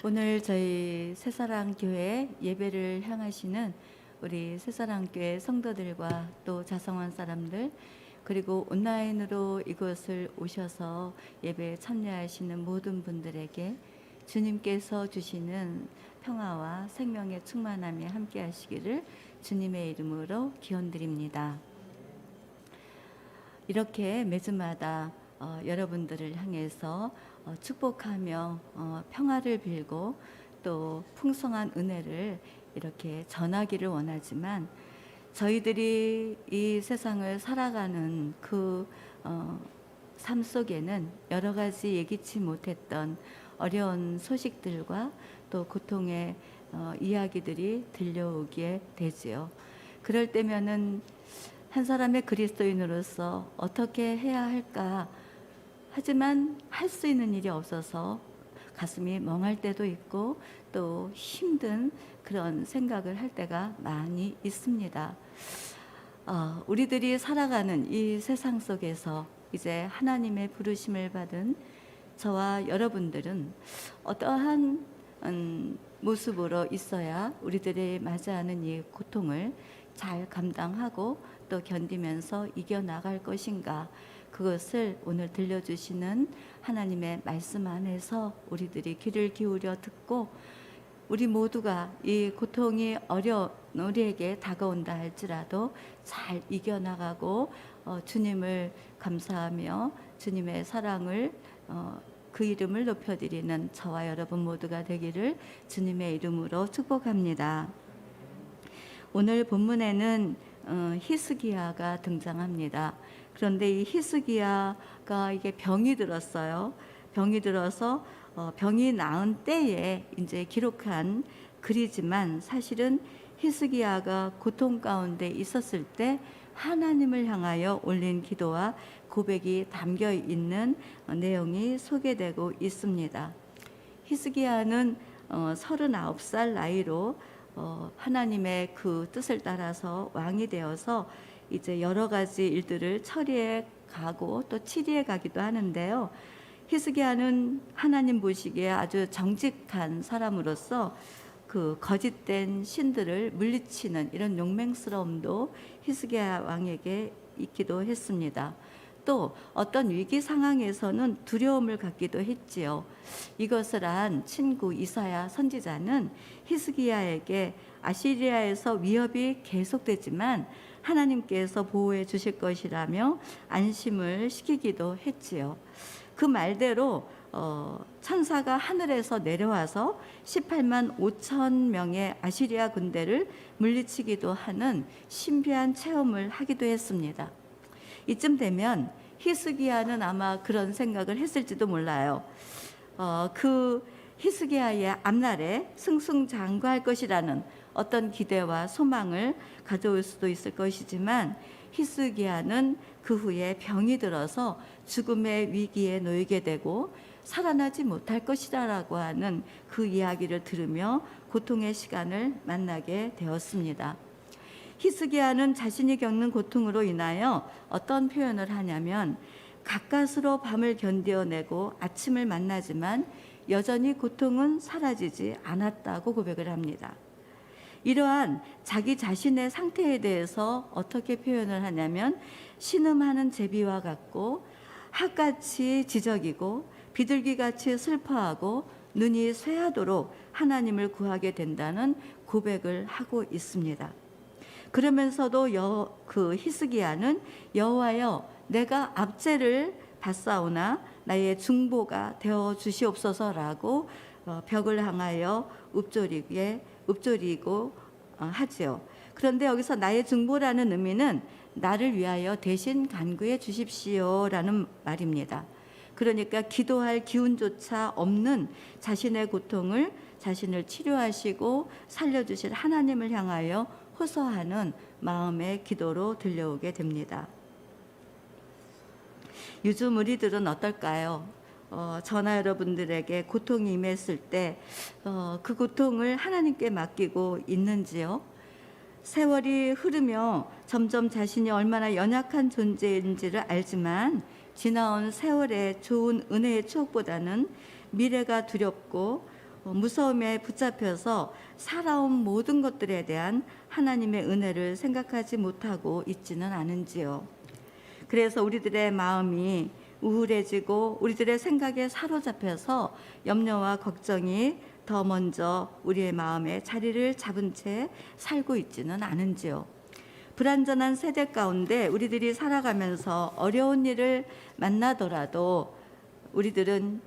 오늘 저희 새사랑교회 예배를 향하시는 우리 새사랑교회 성도들과 또 자성원 사람들, 그리고 온라인으로 이곳을 오셔서 예배에 참여하시는 모든 분들에게 주님께서 주시는 평화와 생명의 충만함이 함께 하시기를 주님의 이름으로 기원드립니다. 이렇게 매주마다 여러분들을 향해서 축복하며 평화를 빌고 또 풍성한 은혜를 이렇게 전하기를 원하지만, 저희들이 이 세상을 살아가는 그 삶 속에는 여러 가지 예기치 못했던 어려운 소식들과 또 고통의 이야기들이 들려오게 되지요. 그럴 때면은 한 사람의 그리스도인으로서 어떻게 해야 할까? 하지만 할 수 있는 일이 없어서 가슴이 멍할 때도 있고 또 힘든 그런 생각을 할 때가 많이 있습니다. 우리들이 살아가는 이 세상 속에서 이제 하나님의 부르심을 받은 저와 여러분들은 어떠한 모습으로 있어야 우리들이 맞이하는 이 고통을 잘 감당하고 또 견디면서 이겨나갈 것인가, 그것을 오늘 들려주시는 하나님의 말씀 안에서 우리들이 귀를 기울여 듣고, 우리 모두가 이 고통이 우리에게 다가온다 할지라도 잘 이겨나가고 주님을 감사하며 주님의 사랑을 그 이름을 높여드리는 저와 여러분 모두가 되기를 주님의 이름으로 축복합니다. 오늘 본문에는 히스기야가 등장합니다. 그런데 이 히스기야가 이게 병이 들었어요. 병이 들어서 병이 나은 때에 이제 기록한 글이지만, 사실은 히스기야가 고통 가운데 있었을 때 하나님을 향하여 올린 기도와 고백이 담겨 있는 내용이 소개되고 있습니다. 히스기야는 39살 나이로 하나님의 그 뜻을 따라서 왕이 되어서 이제 여러 가지 일들을 처리해 가고 또 치리해 가기도 하는데요. 히스기야는 하나님 보시기에 아주 정직한 사람으로서 그 거짓된 신들을 물리치는 이런 용맹스러움도 히스기야 왕에게 있기도 했습니다. 또 어떤 위기 상황에서는 두려움을 갖기도 했지요. 이것을 안 친구 이사야 선지자는 히스기야에게 아시리아에서 위협이 계속되지만 하나님께서 보호해 주실 것이라며 안심을 시키기도 했지요. 그 말대로 천사가 하늘에서 내려와서 18만 5천 명의 아시리아 군대를 물리치기도 하는 신비한 체험을 하기도 했습니다. 이쯤 되면 히스기야는 아마 그런 생각을 했을지도 몰라요. 그 히스기야의 앞날에 승승장구할 것이라는 어떤 기대와 소망을 가져올 수도 있을 것이지만, 히스기야는 그 후에 병이 들어서 죽음의 위기에 놓이게 되고 살아나지 못할 것이라고 하는 그 이야기를 들으며 고통의 시간을 만나게 되었습니다. 히스기야는 자신이 겪는 고통으로 인하여 어떤 표현을 하냐면, 가까스로 밤을 견뎌내고 아침을 만나지만 여전히 고통은 사라지지 않았다고 고백을 합니다. 이러한 자기 자신의 상태에 대해서 어떻게 표현을 하냐면, 신음하는 제비와 같고 학같이 지저귀고 비둘기같이 슬퍼하고 눈이 쇠하도록 하나님을 구하게 된다는 고백을 하고 있습니다. 그러면서도 그 히스기야는 여호와여, 내가 압제를 받사오나 나의 중보가 되어 주시옵소서라고 벽을 향하여 읊조리고 하지요. 그런데 여기서 나의 중보라는 의미는 나를 위하여 대신 간구해 주십시오라는 말입니다. 그러니까 기도할 기운조차 없는 자신의 고통을 자신을 치료하시고 살려주실 하나님을 향하여 호소하는 마음의 기도로 들려오게 됩니다. 요즘 우리들은 어떨까요? 저나 여러분들에게 고통이 임했을 때 그 고통을 하나님께 맡기고 있는지요? 세월이 흐르며 점점 자신이 얼마나 연약한 존재인지를 알지만, 지나온 세월의 좋은 은혜의 추억보다는 미래가 두렵고 무서움에 붙잡혀서 살아온 모든 것들에 대한 하나님의 은혜를 생각하지 못하고 있지는 않은지요. 그래서 우리들의 마음이 우울해지고 우리들의 생각에 사로잡혀서 염려와 걱정이 더 먼저 우리의 마음에 자리를 잡은 채 살고 있지는 않은지요. 불완전한 세대 가운데 우리들이 살아가면서 어려운 일을 만나더라도 우리들은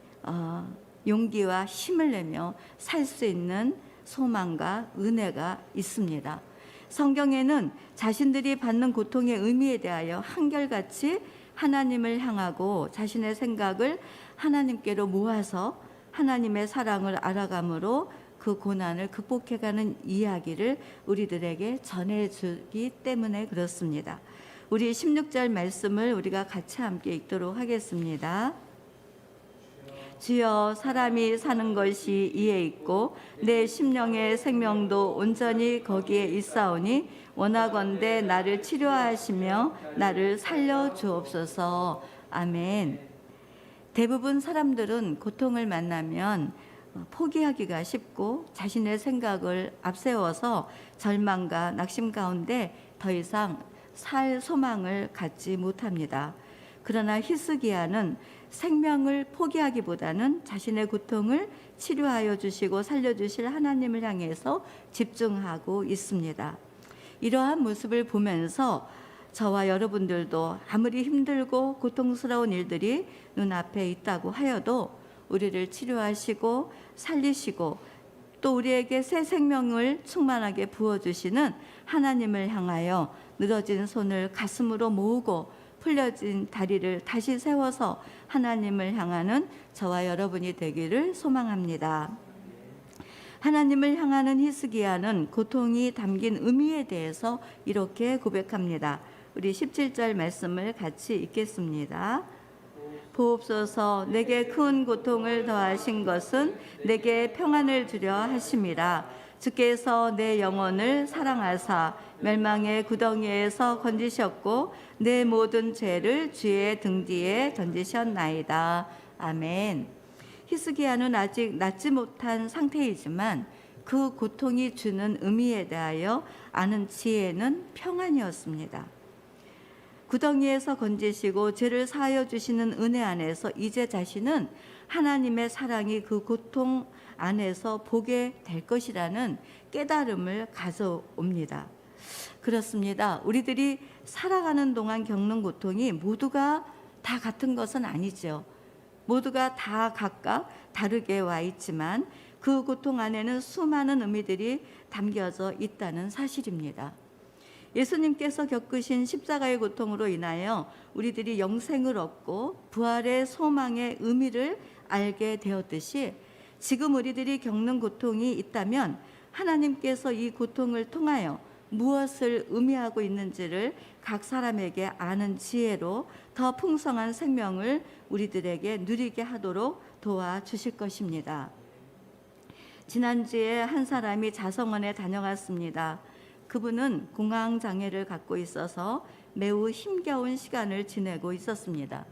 용기와 힘을 내며 살 수 있는 소망과 은혜가 있습니다. 성경에는 자신들이 받는 고통의 의미에 대하여 한결같이 하나님을 향하고 자신의 생각을 하나님께로 모아서 하나님의 사랑을 알아감으로 그 고난을 극복해가는 이야기를 우리들에게 전해주기 때문에 그렇습니다. 우리 16절 말씀을 우리가 같이 함께 읽도록 하겠습니다. 주여, 사람이 사는 것이 이에 있고 내 심령의 생명도 온전히 거기에 있사오니 원하건대 나를 치료하시며 나를 살려 주옵소서. 아멘. 대부분 사람들은 고통을 만나면 포기하기가 쉽고 자신의 생각을 앞세워서 절망과 낙심 가운데 더 이상 살 소망을 갖지 못합니다. 그러나 히스기야는 생명을 포기하기보다는 자신의 고통을 치료하여 주시고 살려주실 하나님을 향해서 집중하고 있습니다. 이러한 모습을 보면서 저와 여러분들도 아무리 힘들고 고통스러운 일들이 눈앞에 있다고 하여도 우리를 치료하시고 살리시고 또 우리에게 새 생명을 충만하게 부어주시는 하나님을 향하여 늘어진 손을 가슴으로 모으고 풀려진 다리를 다시 세워서 하나님을 향하는 저와 여러분이 되기를 소망합니다. 하나님을 향하는 히스기야는 고통이 담긴 의미에 대해서 이렇게 고백합니다. 우리 17절 말씀을 같이 읽겠습니다. 보옵소서, 내게 큰 고통을 더하신 것은 내게 평안을 주려 하심이라. 주께서 내 영혼을 사랑하사 멸망의 구덩이에서 건지셨고 내 모든 죄를 주의 등 뒤에 던지셨나이다. 아멘. 히스기야는 아직 낫지 못한 상태이지만 그 고통이 주는 의미에 대하여 아는 지혜는 평안이었습니다. 구덩이에서 건지시고 죄를 사하여 주시는 은혜 안에서 이제 자신은 하나님의 사랑이 그 고통 안에서 보게 될 것이라는 깨달음을 가져옵니다. 그렇습니다. 우리들이 살아가는 동안 겪는 고통이 모두가 다 같은 것은 아니죠. 모두가 다 각각 다르게 와 있지만 그 고통 안에는 수많은 의미들이 담겨져 있다는 사실입니다. 예수님께서 겪으신 십자가의 고통으로 인하여 우리들이 영생을 얻고 부활의 소망의 의미를 알게 되었듯이 지금 우리들이 겪는 고통이 있다면 하나님께서 이 고통을 통하여 무엇을 의미하고 있는지를 각 사람에게 아는 지혜로 더 풍성한 생명을 우리들에게 누리게 하도록 도와주실 것입니다. 지난주에 한 사람이 자성원에 다녀갔습니다. 그분은 공황장애를 갖고 있어서 매우 힘겨운 시간을 지내고 있었습니다.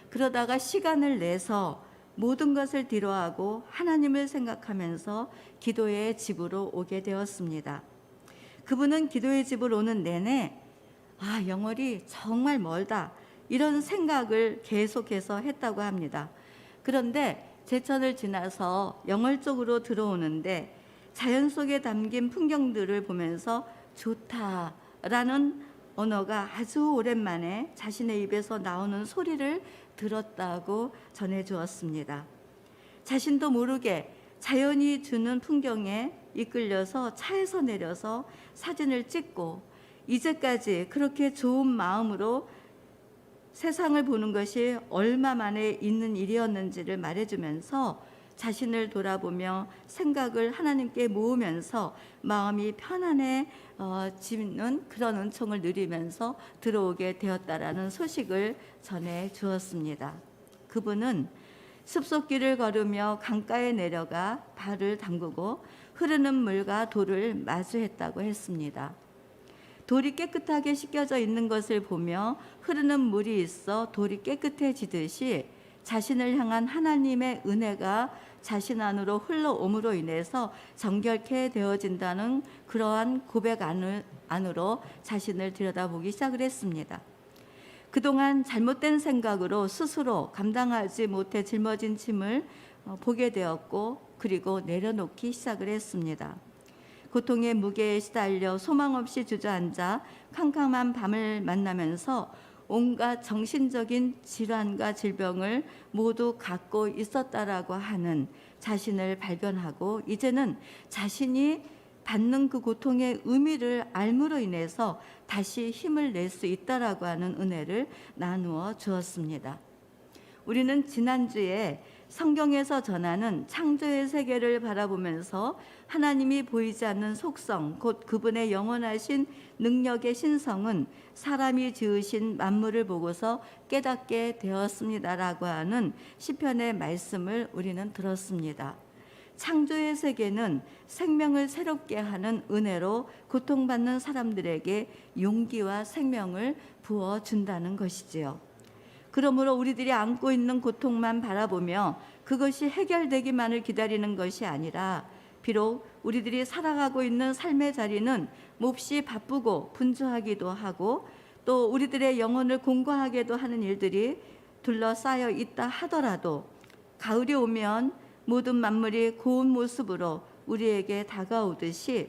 그러다가 시간을 내서 모든 것을 뒤로하고 하나님을 생각하면서 기도의 집으로 오게 되었습니다. 그분은 기도의 집을 오는 내내 영월이 정말 멀다 이런 생각을 계속해서 했다고 합니다. 그런데 제천을 지나서 영월 쪽으로 들어오는데 자연 속에 담긴 풍경들을 보면서 좋다라는 언어가 아주 오랜만에 자신의 입에서 나오는 소리를 들었다고 전해주었습니다. 자신도 모르게 자연이 주는 풍경에 이끌려서 차에서 내려서 사진을 찍고 이제까지 그렇게 좋은 마음으로 세상을 보는 것이 얼마 만에 있는 일이었는지를 말해주면서 자신을 돌아보며 생각을 하나님께 모으면서 마음이 편안해지는 그런 은총을 누리면서 들어오게 되었다라는 소식을 전해 주었습니다. 그분은 숲속길을 걸으며 강가에 내려가 발을 담그고 흐르는 물과 돌을 마주했다고 했습니다. 돌이 깨끗하게 씻겨져 있는 것을 보며 흐르는 물이 있어 돌이 깨끗해지듯이 자신을 향한 하나님의 은혜가 자신 안으로 흘러옴으로 인해서 정결케 되어진다는 그러한 고백 안으로 자신을 들여다보기 시작을 했습니다. 그동안 잘못된 생각으로 스스로 감당하지 못해 짊어진 짐을 보게 되었고, 그리고 내려놓기 시작을 했습니다. 고통의 무게에 시달려 소망 없이 주저앉아 캄캄한 밤을 만나면서 온갖 정신적인 질환과 질병을 모두 갖고 있었다라고 하는 자신을 발견하고, 이제는 자신이 받는 그 고통의 의미를 알므로 인해서 다시 힘을 낼 수 있다라고 하는 은혜를 나누어 주었습니다. 우리는 지난주에 성경에서 전하는 창조의 세계를 바라보면서 하나님이 보이지 않는 속성, 곧 그분의 영원하신 능력의 신성은 사람이 지으신 만물을 보고서 깨닫게 되었습니다라고 하는 시편의 말씀을 우리는 들었습니다. 창조의 세계는 생명을 새롭게 하는 은혜로 고통받는 사람들에게 용기와 생명을 부어준다는 것이지요. 그러므로 우리들이 안고 있는 고통만 바라보며 그것이 해결되기만을 기다리는 것이 아니라, 비록 우리들이 살아가고 있는 삶의 자리는 몹시 바쁘고 분주하기도 하고, 또 우리들의 영혼을 공고하게도 하는 일들이 둘러싸여 있다 하더라도, 가을이 오면 모든 만물이 고운 모습으로 우리에게 다가오듯이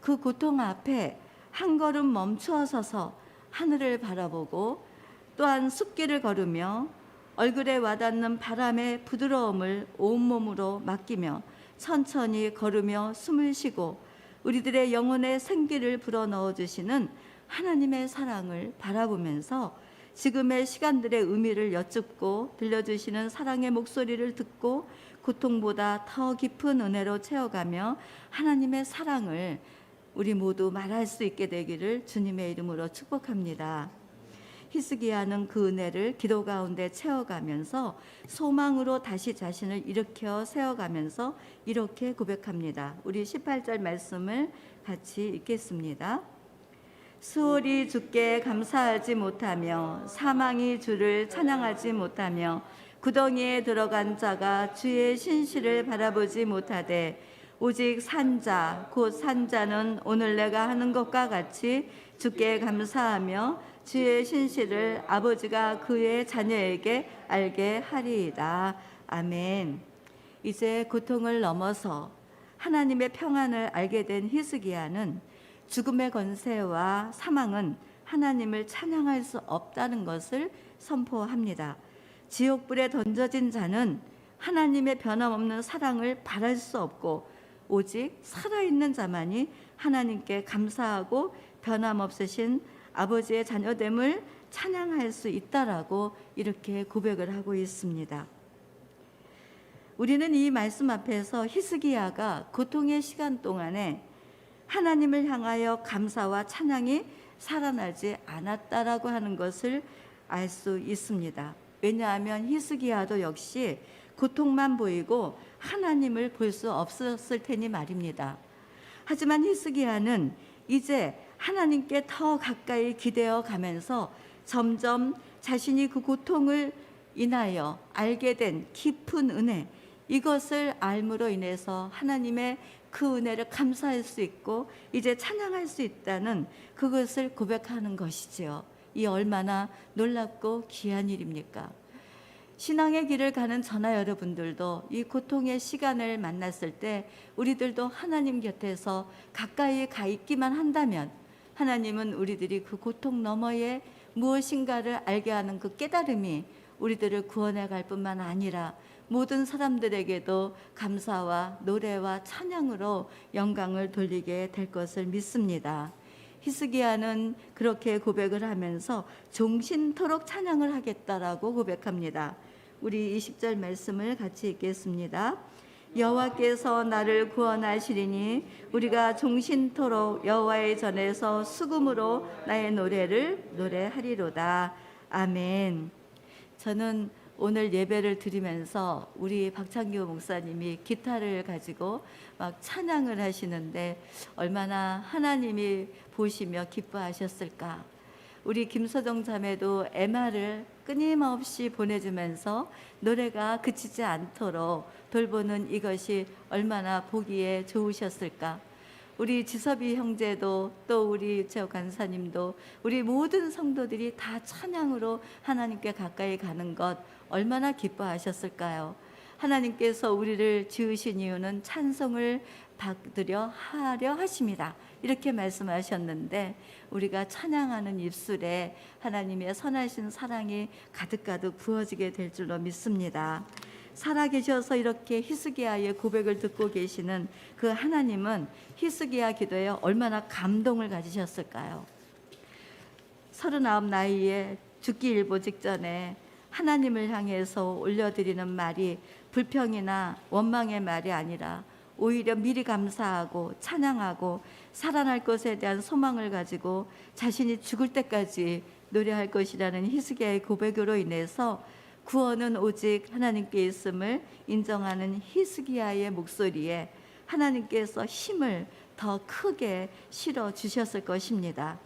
그 고통 앞에 한 걸음 멈추어 서서 하늘을 바라보고, 또한 숲길을 걸으며 얼굴에 와닿는 바람의 부드러움을 온몸으로 맡기며 천천히 걸으며 숨을 쉬고 우리들의 영혼에 생기를 불어넣어 주시는 하나님의 사랑을 바라보면서 지금의 시간들의 의미를 여쭙고 들려주시는 사랑의 목소리를 듣고 고통보다 더 깊은 은혜로 채워가며 하나님의 사랑을 우리 모두 말할 수 있게 되기를 주님의 이름으로 축복합니다. 히스기야는 그 은혜를 기도 가운데 채워가면서 소망으로 다시 자신을 일으켜 세워가면서 이렇게 고백합니다. 우리 18절 말씀을 같이 읽겠습니다. 수월이 주께 감사하지 못하며 사망이 주를 찬양하지 못하며 구덩이에 들어간 자가 주의 신실을 바라보지 못하되 오직 산자 곧 산자는 오늘 내가 하는 것과 같이 주께 감사하며 주의 신실을 아버지가 그의 자녀에게 알게 하리이다. 아멘. 이제 고통을 넘어서 하나님의 평안을 알게 된 히스기야는 죽음의 권세와 사망은 하나님을 찬양할 수 없다는 것을 선포합니다. 지옥불에 던져진 자는 하나님의 변함없는 사랑을 바랄 수 없고 오직 살아있는 자만이 하나님께 감사하고 변함없으신 아버지의 자녀됨을 찬양할 수 있다라고 이렇게 고백을 하고 있습니다. 우리는 이 말씀 앞에서 히스기야가 고통의 시간 동안에 하나님을 향하여 감사와 찬양이 살아나지 않았다라고 하는 것을 알 수 있습니다. 왜냐하면 히스기야도 역시 고통만 보이고 하나님을 볼 수 없었을 테니 말입니다. 하지만 히스기야는 이제 하나님께 더 가까이 기대어 가면서 점점 자신이 그 고통을 인하여 알게 된 깊은 은혜, 이것을 알므로 인해서 하나님의 그 은혜를 감사할 수 있고 이제 찬양할 수 있다는 그것을 고백하는 것이지요. 이 얼마나 놀랍고 귀한 일입니까? 신앙의 길을 가는 저나 여러분들도 이 고통의 시간을 만났을 때 우리들도 하나님 곁에서 가까이 가 있기만 한다면 하나님은 우리들이 그 고통 너머에 무엇인가를 알게 하는 그 깨달음이 우리들을 구원해 갈 뿐만 아니라 모든 사람들에게도 감사와 노래와 찬양으로 영광을 돌리게 될 것을 믿습니다. 히스기야는 그렇게 고백을 하면서 종신토록 찬양을 하겠다라고 고백합니다. 우리 20절 말씀을 같이 읽겠습니다. 여호와께서 나를 구원하시리니 우리가 종신토록 여호와의 전에서 수금으로 나의 노래를 노래하리로다. 아멘. 저는 오늘 예배를 드리면서 우리 박창규 목사님이 기타를 가지고 막 찬양을 하시는데 얼마나 하나님이 보시며 기뻐하셨을까. 우리 김서정 자매도 MR을 끊임없이 보내주면서 노래가 그치지 않도록 돌보는 이것이 얼마나 보기에 좋으셨을까. 우리 지섭이 형제도 또 우리 유채호 간사님도 우리 모든 성도들이 다 찬양으로 하나님께 가까이 가는 것 얼마나 기뻐하셨을까요? 하나님께서 우리를 지으신 이유는 찬송을 받으려 하려 하심이라 이렇게 말씀하셨는데, 우리가 찬양하는 입술에 하나님의 선하신 사랑이 가득가득 부어지게 될 줄로 믿습니다. 살아계셔서 이렇게 히스기야의 고백을 듣고 계시는 그 하나님은 히스기야 기도에 얼마나 감동을 가지셨을까요? 39 나이에 죽기 일보 직전에 하나님을 향해서 올려드리는 말이 불평이나 원망의 말이 아니라 오히려 미리 감사하고 찬양하고 살아날 것에 대한 소망을 가지고 자신이 죽을 때까지 노래할 것이라는 히스기야의 고백으로 인해서 구원은 오직 하나님께 있음을 인정하는 히스기야의 목소리에 하나님께서 힘을 더 크게 실어 주셨을 것입니다.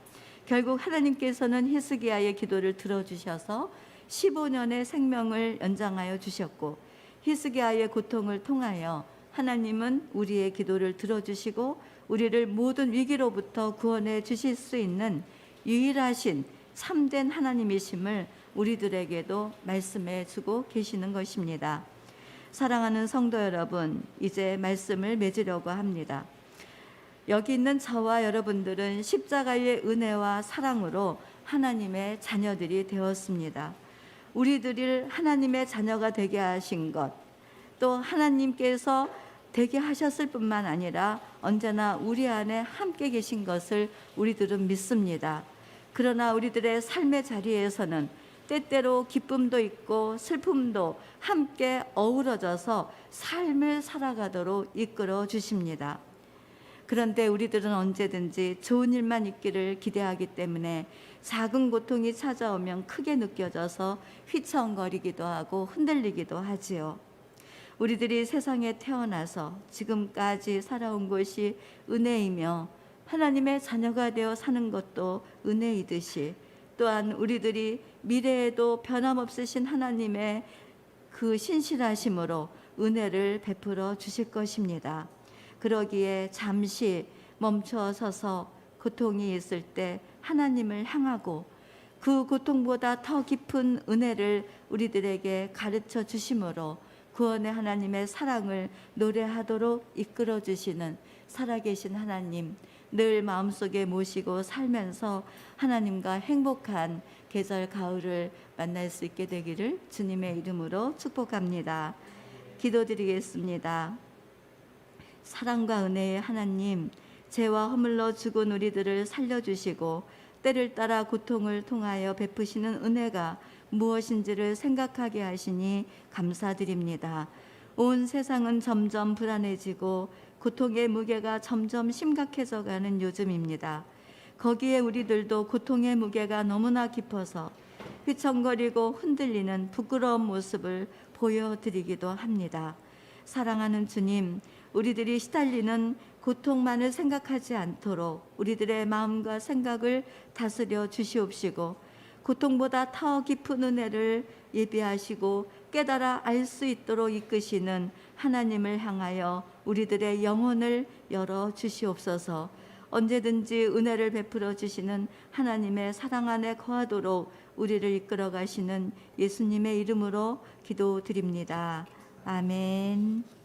결국 하나님께서는 히스기야의 기도를 들어주셔서 15년의 생명을 연장하여 주셨고, 히스기야의 고통을 통하여 하나님은 우리의 기도를 들어주시고 우리를 모든 위기로부터 구원해 주실 수 있는 유일하신 참된 하나님이심을 우리들에게도 말씀해 주고 계시는 것입니다. 사랑하는 성도 여러분, 이제 말씀을 맺으려고 합니다. 여기 있는 저와 여러분들은 십자가의 은혜와 사랑으로 하나님의 자녀들이 되었습니다. 우리들을 하나님의 자녀가 되게 하신 것, 또 하나님께서 되게 하셨을 뿐만 아니라 언제나 우리 안에 함께 계신 것을 우리들은 믿습니다. 그러나 우리들의 삶의 자리에서는 때때로 기쁨도 있고 슬픔도 함께 어우러져서 삶을 살아가도록 이끌어 주십니다. 그런데 우리들은 언제든지 좋은 일만 있기를 기대하기 때문에 작은 고통이 찾아오면 크게 느껴져서 휘청거리기도 하고 흔들리기도 하지요. 우리들이 세상에 태어나서 지금까지 살아온 것이 은혜이며 하나님의 자녀가 되어 사는 것도 은혜이듯이, 또한 우리들이 미래에도 변함없으신 하나님의 그 신실하심으로 은혜를 베풀어 주실 것입니다. 그러기에 잠시 멈춰 서서 고통이 있을 때 하나님을 향하고 그 고통보다 더 깊은 은혜를 우리들에게 가르쳐 주심으로 구원의 하나님의 사랑을 노래하도록 이끌어 주시는 살아계신 하나님, 늘 마음속에 모시고 살면서 하나님과 행복한 계절 가을을 만날 수 있게 되기를 주님의 이름으로 축복합니다. 기도드리겠습니다. 사랑과 은혜의 하나님, 죄와 허물로 죽은 우리들을 살려주시고 때를 따라 고통을 통하여 베푸시는 은혜가 무엇인지를 생각하게 하시니 감사드립니다. 온 세상은 점점 불안해지고 고통의 무게가 점점 심각해져 가는 요즘입니다. 거기에 우리들도 고통의 무게가 너무나 깊어서 휘청거리고 흔들리는 부끄러운 모습을 보여드리기도 합니다. 사랑하는 주님, 우리들이 시달리는 고통만을 생각하지 않도록 우리들의 마음과 생각을 다스려 주시옵시고, 고통보다 더 깊은 은혜를 예비하시고 깨달아 알 수 있도록 이끄시는 하나님을 향하여 우리들의 영혼을 열어 주시옵소서. 언제든지 은혜를 베풀어 주시는 하나님의 사랑 안에 거하도록 우리를 이끌어 가시는 예수님의 이름으로 기도드립니다. 아멘.